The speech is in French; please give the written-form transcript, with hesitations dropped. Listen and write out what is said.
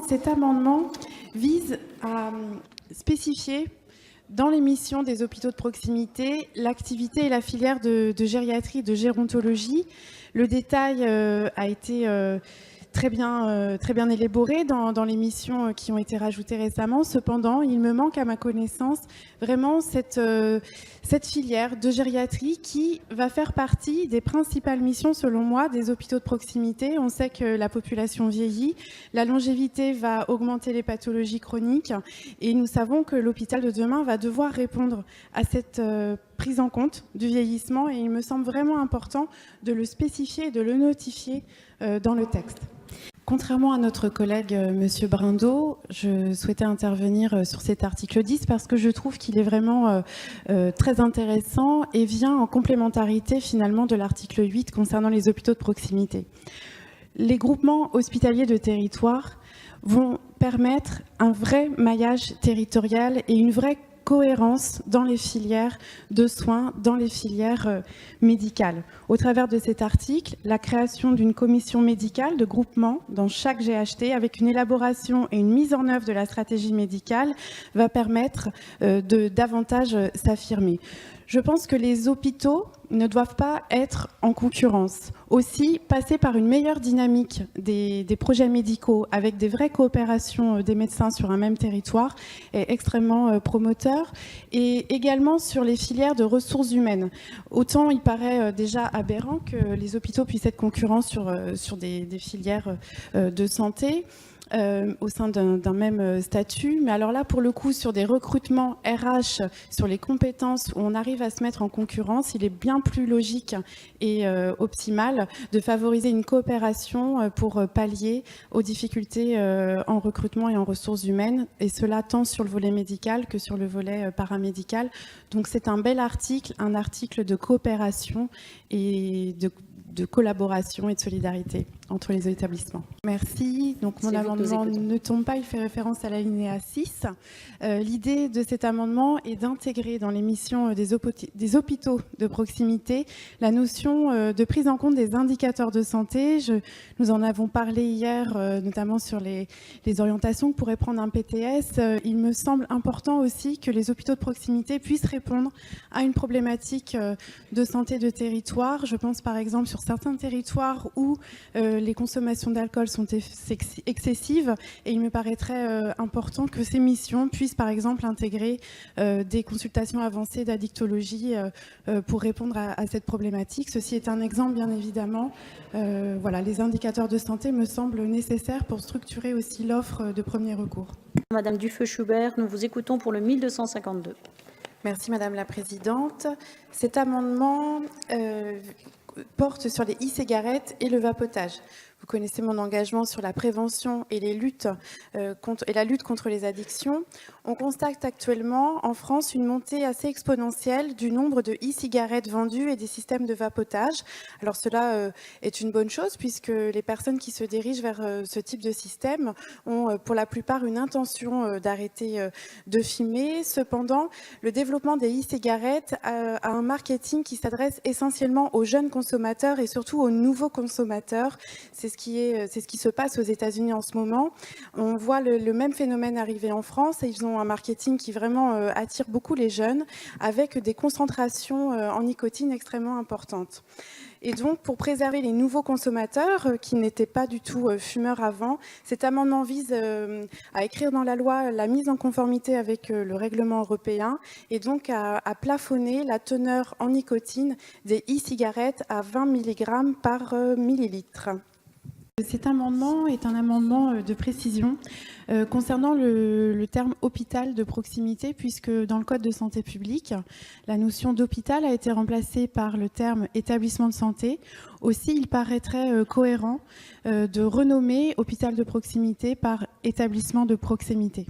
cet amendement vise à spécifier dans les missions des hôpitaux de proximité l'activité et la filière de gériatrie et de gérontologie. Le détail a été très bien élaboré dans les missions qui ont été rajoutées récemment. Cependant, il me manque à ma connaissance vraiment cette filière de gériatrie qui va faire partie des principales missions, selon moi, des hôpitaux de proximité. On sait que la population vieillit, la longévité va augmenter les pathologies chroniques et nous savons que l'hôpital de demain va devoir répondre à cette prise en compte du vieillissement et il me semble vraiment important de le spécifier et de le notifier dans le texte. Contrairement à notre collègue Monsieur Brindaud, je souhaitais intervenir sur cet article 10 parce que je trouve qu'il est vraiment très intéressant et vient en complémentarité finalement de l'article 8 concernant les hôpitaux de proximité. Les groupements hospitaliers de territoire vont permettre un vrai maillage territorial et une vraie cohérence dans les filières de soins, dans les filières médicales. Au travers de cet article, la création d'une commission médicale de groupement dans chaque GHT avec une élaboration et une mise en œuvre de la stratégie médicale va permettre de davantage s'affirmer. Je pense que les hôpitaux ne doivent pas être en concurrence. Aussi, passer par une meilleure dynamique des projets médicaux avec des vraies coopérations des médecins sur un même territoire est extrêmement promoteur. Et également sur les filières de ressources humaines. Autant il paraît déjà aberrant que les hôpitaux puissent être concurrents sur des filières de santé. Au sein d'un même statut. Mais alors là, pour le coup, sur des recrutements RH, sur les compétences où on arrive à se mettre en concurrence, il est bien plus logique et optimal de favoriser une coopération pour pallier aux difficultés en recrutement et en ressources humaines, et cela tant sur le volet médical que sur le volet paramédical. Donc c'est un bel article, un article de coopération et de collaboration et de solidarité entre les établissements. Merci. Donc mon amendement ne tombe pas, il fait référence à l'alinéa 6. L'idée de cet amendement est d'intégrer dans les missions des hôpitaux de proximité la notion de prise en compte des indicateurs de santé. Nous en avons parlé hier, notamment sur les orientations que pourrait prendre un PTS. Il me semble important aussi que les hôpitaux de proximité puissent répondre à une problématique de santé de territoire. Je pense par exemple sur certains territoires où les consommations d'alcool sont excessives et il me paraîtrait important que ces missions puissent par exemple intégrer des consultations avancées d'addictologie pour répondre à cette problématique. Ceci est un exemple bien évidemment. Voilà, les indicateurs de santé me semblent nécessaires pour structurer aussi l'offre de premier recours. Madame Dufeu-Schubert, nous vous écoutons pour le 1252. Merci Madame la Présidente. Cet amendement porte sur les e-cigarettes et le vapotage. Vous connaissez mon engagement sur la prévention et la lutte contre les addictions. On constate actuellement en France une montée assez exponentielle du nombre de e-cigarettes vendues et des systèmes de vapotage. Alors cela est une bonne chose puisque les personnes qui se dirigent vers ce type de système ont pour la plupart une intention d'arrêter de fumer. Cependant, le développement des e-cigarettes a un marketing qui s'adresse essentiellement aux jeunes consommateurs et surtout aux nouveaux consommateurs. C'est ce qui se passe aux États-Unis en ce moment. On voit le même phénomène arriver en France et ils ont un marketing qui vraiment attire beaucoup les jeunes avec des concentrations en nicotine extrêmement importantes. Et donc, pour préserver les nouveaux consommateurs qui n'étaient pas du tout fumeurs avant, cet amendement vise à écrire dans la loi la mise en conformité avec le règlement européen et donc à plafonner la teneur en nicotine des e-cigarettes à 20 mg par millilitre. Cet amendement est un amendement de précision concernant le terme hôpital de proximité, puisque dans le Code de santé publique, la notion d'hôpital a été remplacée par le terme établissement de santé. Aussi, il paraîtrait cohérent de renommer hôpital de proximité par établissement de proximité.